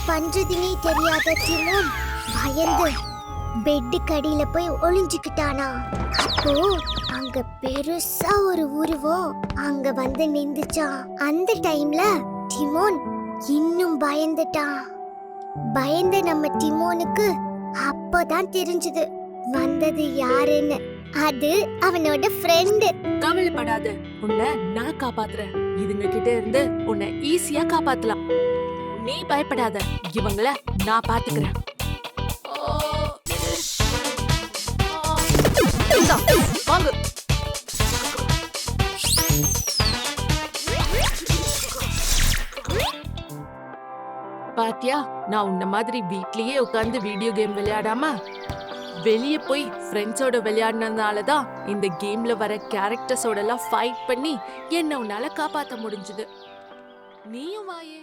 பண்றதுனே தெரியாத டிமோன் பயந்து பெட்டு கடியில போய் ஒளிஞ்சுக்கிட்டானா. அப்போ அங்க பெருசா ஒரு உருவம் அங்க வந்து நின்றுச்சான். அந்த டைம்ல டிமோன் இன்னும் பயந்துட்டான். பயந்த நம்ம டிமோனுக்கு அப்பதான் தெரிஞ்சது வந்தது யாருன்னு. அது அவனோட ஃப்ரெண்டு. கவலைப்படாத, உன்னை நான் காப்பாத்துறேன். இதுங்க கிட்ட இருந்து உன்னை ஈஸியா காப்பாத்தலாம். நீ பயப்படாத, இவங்கள நான் பாத்துக்கிறேன். வாங்க. பாத்தியா, நான் உன்ன மாதிரி வீட்லயே உட்கார்ந்து வீடியோ கேம் விளையாடாம வெளியே போய் ஃப்ரெண்ட்ஸோட விளையாடினதுனால தான் இந்த கேம்ல வர கேரக்டர்ஸோட எல்லாம் ஃபைட் பண்ணி என்ன உன்னால காப்பாத்த முடிஞ்சது. நீயும் வாயே.